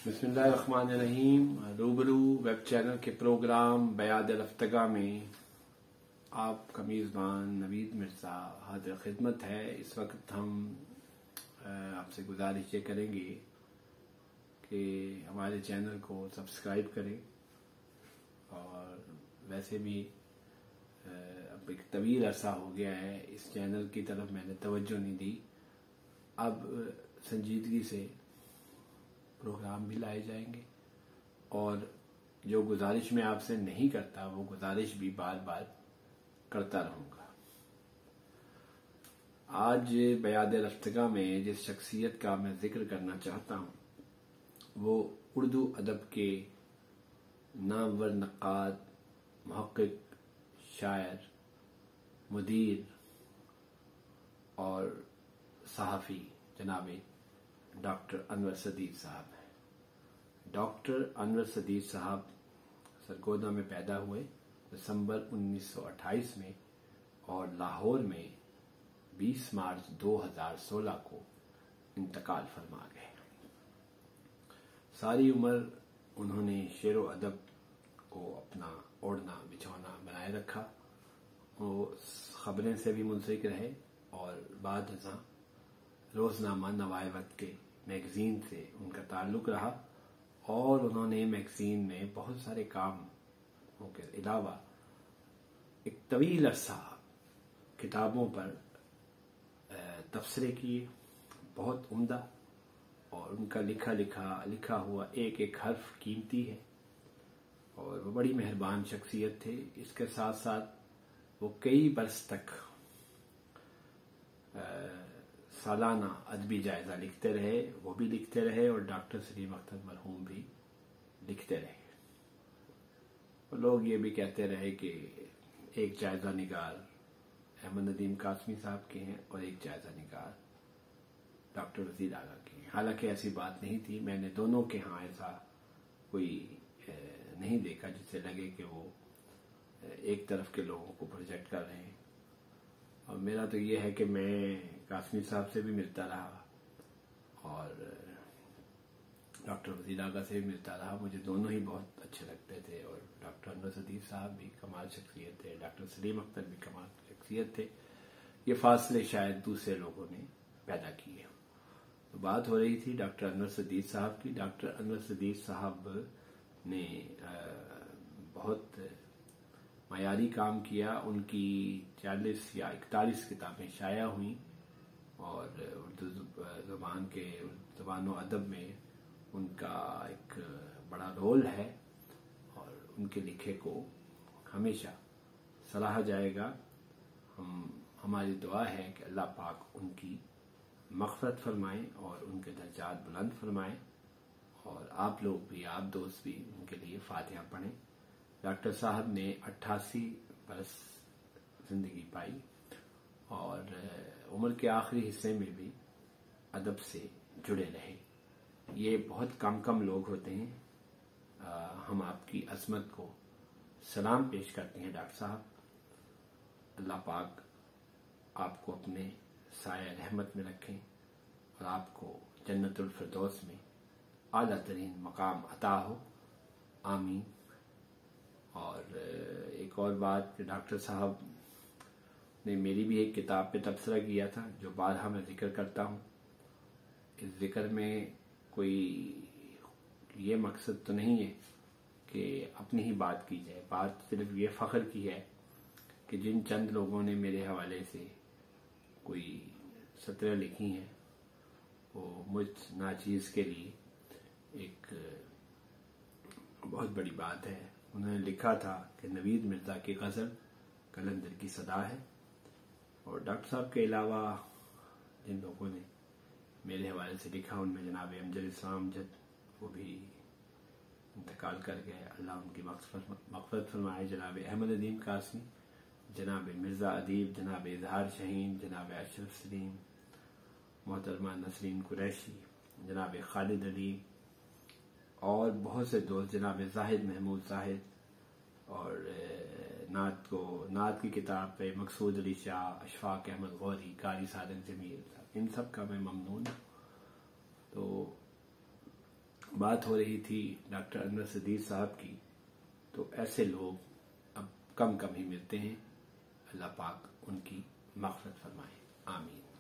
बिस्मिल्लाहिर्रहमानिर्रहीम। रूबरू web channel के प्रोग्राम बयाद रफ्तगा में आपका मेज़बान नवीद मिर्ज़ा हाजिर खिदमत है। इस वक्त हम आपसे गुजारिश ये करेंगे कि हमारे चैनल को सब्सक्राइब करें और वैसे भी अब एक तवील अरसा हो गया है इस चैनल की तरफ मैंने तवज्जो नहीं दी। अब संजीदगी से प्रोग्राम भी लाए जाएंगे और जो गुजारिश मैं आपसे नहीं करता वो गुजारिश भी बार बार करता रहूंगा। आज बयाद रफ्तगा में जिस शख्सियत का मैं जिक्र करना चाहता हूं वो उर्दू अदब के नामवर नक्काद, मुहक्किक, शायर, मुदीर और सहाफ़ी जनाब डॉक्टर अनवर सदीद साहब हैं। डॉक्टर अनवर सदीद साहब सरगोदा में पैदा हुए दिसंबर 1928 में और लाहौर में 20 मार्च 2016 को इंतकाल फरमा गए। सारी उम्र उन्होंने शेर व अदब को अपना ओढ़ना बिछौना बनाए रखा। वो खबरें से भी मुंसलिक रहे और बाद रोजनामा नवाए वक्त के मैगजीन से उनका ताल्लुक रहा और उन्होंने मैगजीन में बहुत सारे कामों के अलावा एक तवील अरसा किताबों पर तबसरे किए, बहुत उम्दा, और उनका लिखा हुआ एक एक हर्फ कीमती है और वो बड़ी मेहरबान शख्सियत थे। इसके साथ साथ वो कई बरस तक सालाना अदबी जायजा लिखते रहे, वो भी लिखते रहे और डॉक्टर सलीम अख्तर मरहूम भी लिखते रहे। लोग ये भी कहते रहे कि एक जायजा निगार अहमद नदीम कासमी साहब के हैं और एक जायजा निगार डॉक्टर वजीर आगा के हैं। हालांकि ऐसी बात नहीं थी। मैंने दोनों के यहाँ ऐसा कोई नहीं देखा जिससे लगे कि वो एक तरफ के लोगों को प्रोजेक्ट कर रहे हैं। और मेरा तो ये है कि मैं कासमी साहब से भी मिलता रहा और डॉक्टर वजीर आगा से भी मिलता रहा। मुझे दोनों ही बहुत अच्छे लगते थे और डॉक्टर अनवर सदीद साहब भी कमाल शख्सियत थे, डॉक्टर सलीम अख्तर भी कमाल शख्सियत थे। ये फासले शायद दूसरे लोगों ने पैदा किए। तो बात हो रही थी डॉक्टर अनवर सदीद साहब की। डॉक्टर अनवर सदीद साहब ने बहुत मायारी काम किया। उनकी 40 या 41 किताबें शाया हुई और उर्दू ज़बान व अदब में उनका एक बड़ा रोल है और उनके लिखे को हमेशा सराहा जाएगा। हमारी दुआ है कि अल्लाह पाक उनकी मग़फ़िरत फरमाएं और उनके दर्जात बुलंद फरमाएं और आप लोग भी, आप दोस्त भी उनके लिए फातिहा पढ़ें। डॉक्टर साहब ने 88 बरस जिंदगी पाई और उम्र के आखिरी हिस्से में भी अदब से जुड़े रहे। ये बहुत कम लोग होते हैं। हम आपकी अज़मत को सलाम पेश करते हैं डॉक्टर साहब। अल्लाह पाक आपको अपने साया रहमत में रखें और आपको जन्नतुल फिरदौस में आला तरीन मकाम अता हो। आमीन। और एक और बात कि डॉक्टर साहब ने मेरी भी एक किताब पे तबसरा किया था जो बारहा मैं जिक्र करता हूँ। इस जिक्र में कोई ये मकसद तो नहीं है कि अपनी ही बात की जाए। बात सिर्फ ये फ़ख्र की है कि जिन चंद लोगों ने मेरे हवाले से कोई सतरें लिखी हैं वो मुझ नाचीज़ के लिए एक बहुत बड़ी बात है। उन्होंने लिखा था कि नवीद मिर्ज़ा की गज़ल कलंदर की सदा है। और डॉक्टर साहब के अलावा जिन लोगों ने मेरे हवाले से लिखा उनमें जनाब अमजद इस्लाम जद, वो भी इंतकाल कर गए, अल्लाह उनकी मग़फ़िरत फरमाए। जनाब अहमद नदीम कासमी, जनाब मिर्ज़ा अदीब, जनाब इज़हार शहीन, जनाब अशरफ सलीम, मोहतरमा नसरीन कुरैशी, जनाब खालिद अली और बहुत से दोस्त, जनाब जाहिद महमूद जाहिद और नात की किताब पे मकसूद अली शाह, अशफाक अहमद गौरी, कारी सादक जमील, इन सब का मैं ममनून। तो बात हो रही थी डॉक्टर अनवर सदीर साहब की, तो ऐसे लोग अब कम कम ही मिलते हैं। अल्लाह पाक उनकी मग़फ़िरत फरमाए, आमीन।